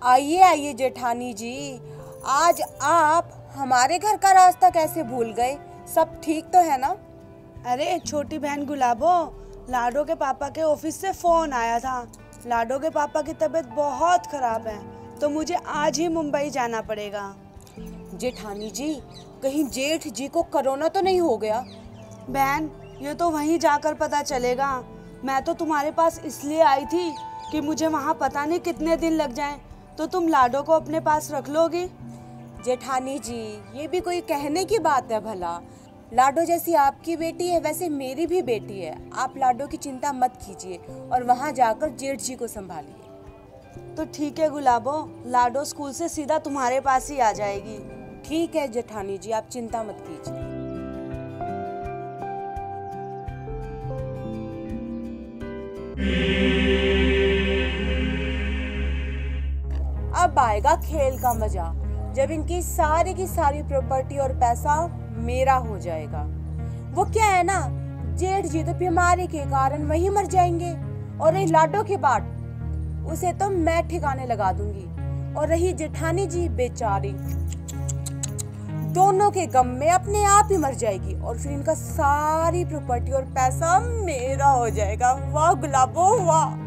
आइए आइए जेठानी जी, आज आप हमारे घर का रास्ता कैसे भूल गए? सब ठीक तो है ना? अरे छोटी बहन गुलाबो, लाडो के पापा के ऑफिस से फोन आया था। लाडो के पापा की तबीयत बहुत खराब है, तो मुझे आज ही मुंबई जाना पड़ेगा। जेठानी जी, कहीं जेठ जी को कोरोना तो नहीं हो गया? बहन, ये तो वहीं जाकर पता चलेगा। मैं तो तुम्हारे पास इसलिए आई थी कि मुझे वहाँ पता नहीं कितने दिन लग जाएं, तो तुम लाडो को अपने पास रख लोगी। जेठानी जी, ये भी कोई कहने की बात है भला? लाडो जैसी आपकी बेटी है वैसे मेरी भी बेटी है। आप लाडो की चिंता मत कीजिए और वहाँ जाकर जेठ जी को संभालिए। तो ठीक है गुलाबो, लाडो स्कूल से सीधा तुम्हारे पास ही आ जाएगी। ठीक है जेठानी जी, आप चिंता मत कीजिए। अब आएगा खेल का मजा, जब इनकी सारी की सारी प्रॉपर्टी और पैसा मेरा हो जाएगा। वो क्या है ना, जेठ जी तो बीमारी के कारण वहीं मर जाएंगे, और रही लाडो की बात, उसे तो मैं ठिकाने लगा दूंगी। और रही जेठानी जी बेचारी, दोनों के गम में अपने आप ही मर जाएगी, और फिर इनका सारी प्रॉपर्टी और पैसा मेरा हो जाएगा। वाह गुलाबो वाह।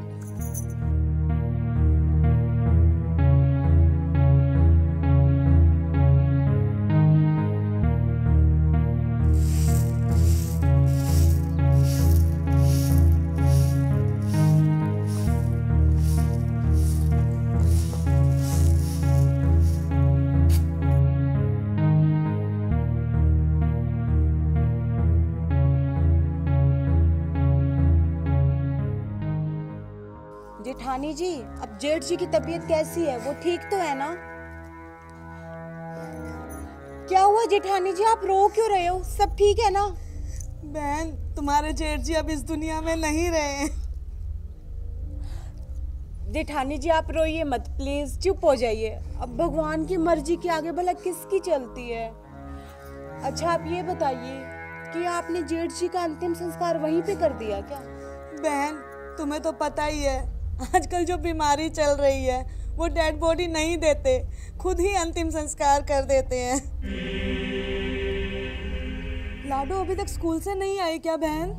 जेठानी जी, अब जेठ जी की तबीयत कैसी है? वो ठीक तो है ना? क्या हुआ जेठानी जी, आप रो क्यों रहे हो? सब ठीक है ना? बहन, तुम्हारे जेठ जी अब इस दुनिया में नहीं रहे। जेठानी जी आप रोइए मत, प्लीज चुप हो जाइए। अब भगवान की मर्जी के आगे भला किसकी चलती है? अच्छा आप ये बताइए कि आपने जेठ जी का अंतिम संस्कार वहीं पे कर दिया क्या? बहन, तुम्हें तो पता ही है, आजकल जो बीमारी चल रही है वो डेड बॉडी नहीं देते, खुद ही अंतिम संस्कार कर देते हैं। लाडो अभी तक स्कूल से नहीं आई क्या बहन?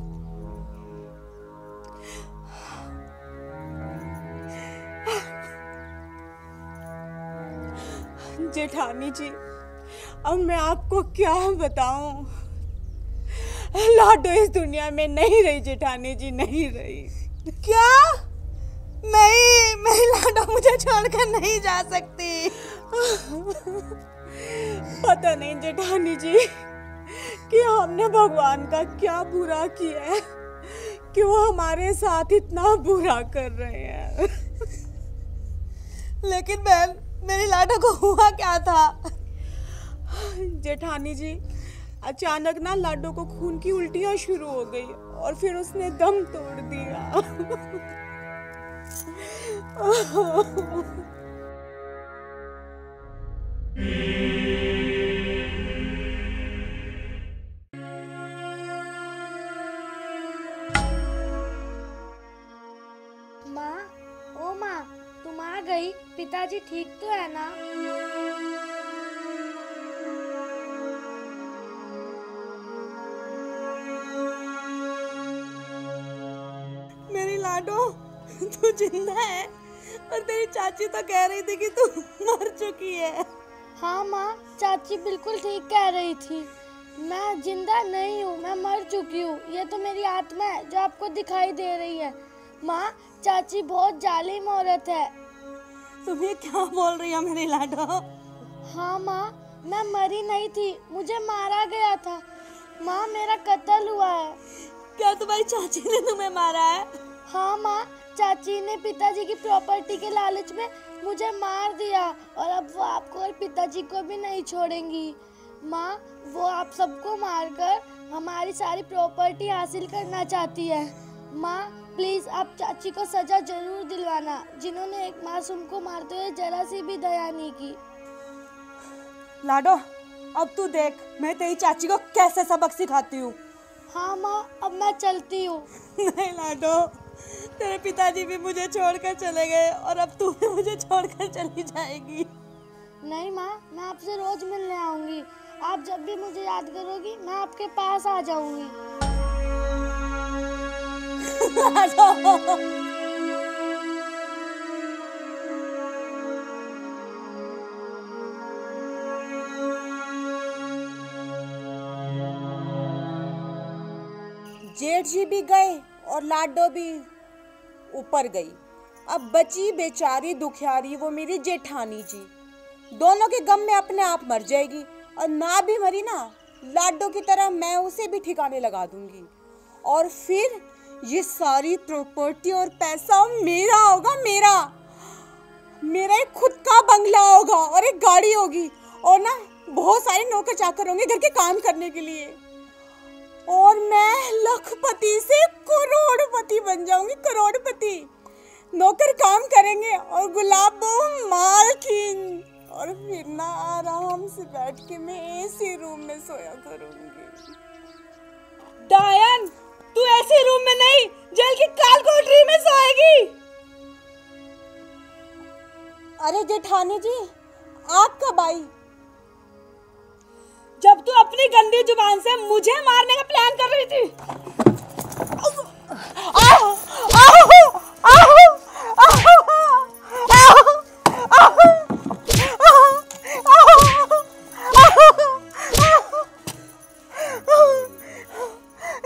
जेठानी जी, अब मैं आपको क्या बताऊं? लाडो इस दुनिया में नहीं रही जेठानी जी, नहीं रही। क्या? नहीं, मेरी लाडो मुझे छोड़कर नहीं जा सकती। पता नहीं जेठानी जी कि हमने भगवान का क्या बुरा किया है कि वो हमारे साथ इतना बुरा कर रहे हैं। लेकिन बहन, मेरी लाडो को हुआ क्या था? जेठानी जी, अचानक ना लाडो को खून की उल्टियां शुरू हो गई और फिर उसने दम तोड़ दिया। माँ, ओ माँ, तुम आ गई? पिताजी ठीक तो है ना? मेरी लाडो, तू जिंदा है? और तेरी चाची तो कह रही थी कि तू मर चुकी है। हाँ माँ, चाची बिल्कुल ठीक कह रही थी। मैं जिंदा नहीं हूँ, मैं मर चुकी हूँ। ये तो मेरी आत्मा है जो आपको दिखाई दे रही है। माँ, चाची बहुत जालिम औरत है। तुम ये क्या बोल रही हो मेरी लाडो? हाँ माँ, मैं मरी नहीं थी, मुझे मारा गया था। माँ, मेरा कत्ल हुआ है। क्या तुम्हारी चाची ने तुम्हें मारा है? हाँ माँ, चाची ने पिताजी की प्रॉपर्टी के लालच में मुझे मार दिया, और अब वो आपको और पिताजी को भी नहीं छोड़ेंगी। माँ, वो आप सबको मारकर हमारी सारी प्रॉपर्टी हासिल करना चाहती है। माँ, प्लीज आप चाची को सजा जरूर दिलवाना, जिन्होंने एक मासूम को मारते हुए जरा सी भी दया नहीं की। लाडो, अब तू देख मैं तेरी चाची को कैसे सबक सिखाती हूँ। हाँ माँ, अब मैं चलती हूँ। नहीं लाडो, तेरे पिताजी भी मुझे छोड़कर चले गए और अब तू भी मुझे छोड़कर चली जाएगी। नहीं माँ, मैं आपसे रोज मिलने आऊंगी। आप जब भी मुझे याद करोगी मैं आपके पास आ जाऊंगी। जेठ जी भी गए और लाडो भी ऊपर गई। अब बची बेचारी दुखियारी वो मेरी जेठानी जी, दोनों के गम में अपने आप मर जाएगी। और ना भी मरी ना, लाडो की तरह मैं उसे भी ठिकाने लगा दूंगी। और फिर ये सारी प्रॉपर्टी और पैसा मेरा होगा। मेरा एक खुद का बंगला होगा और एक गाड़ी होगी और ना बहुत सारे नौकर चाकर होंगे घर के काम करने के लिए। और मैं लखपति से करोड़पति बन जाऊंगी, करोड़पति। नौकर काम करेंगे और गुलाबो मालकिन। और फिर ना आराम से बैठ के मैं एसी रूम में सोया करूंगी। डायन, तू ऐसे रूम में नहीं, जेल की काल कोठरी में सोएगी। अरे जेठानी जी, आप कब आई? जब तू अपनी गंदी जुबान से मुझे मारने का प्लान कर रही थी।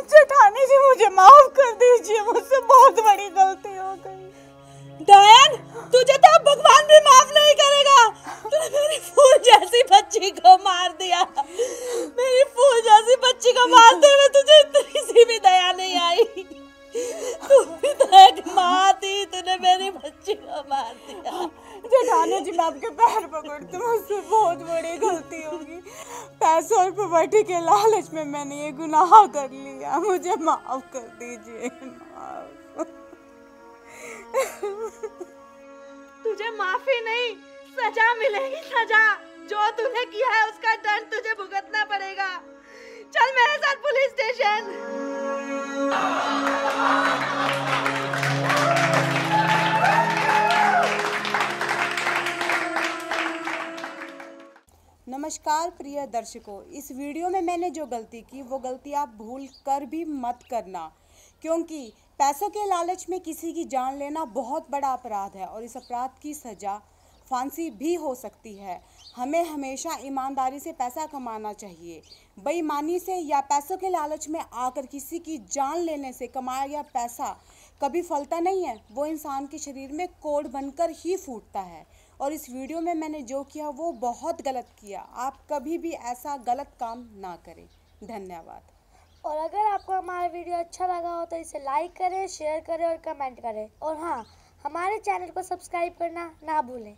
जेठानी जी मुझे माफ कर दीजिए, मुझसे बहुत बड़ी गलती हो गई। डायन, तुझे तो अब भगवान भी माफ नहीं करेगा। तूने मेरी फूल जैसी बच्ची को मार दिया। मेरी फूल जैसी बच्ची को मारते हुए तुझे इतनी सी भी दया नहीं आई। तू भी तो एक माँ थी, तूने मेरी बच्ची को मार दिया। जेठानी जी मैं आपके पैर पकड़ती हूँ, मुझसे बहुत बड़ी गलती होगी। पैसों और प्रॉपर्टी के लालच में मैंने ये गुनाह कर लिया, मुझे माफ कर दीजिए। तुझे माफी नहीं, सजा मिलेगी। सजा जो तूने किया है उसका दंड तुझे भुगतना पड़ेगा। चल मेरे साथ पुलिस स्टेशन। नमस्कार प्रिय दर्शकों, इस वीडियो में मैंने जो गलती की वो गलती आप भूल कर भी मत करना, क्योंकि पैसों के लालच में किसी की जान लेना बहुत बड़ा अपराध है और इस अपराध की सज़ा फांसी भी हो सकती है। हमें हमेशा ईमानदारी से पैसा कमाना चाहिए। बेईमानी से या पैसों के लालच में आकर किसी की जान लेने से कमाया गया पैसा कभी फलता नहीं है, वो इंसान के शरीर में कोड़ बनकर ही फूटता है। और इस वीडियो में मैंने जो किया वो बहुत गलत किया। आप कभी भी ऐसा गलत काम ना करें। धन्यवाद। और अगर आपको हमारा वीडियो अच्छा लगा हो तो इसे लाइक करें, शेयर करें और कमेंट करें। और हाँ, हमारे चैनल को सब्सक्राइब करना ना भूलें।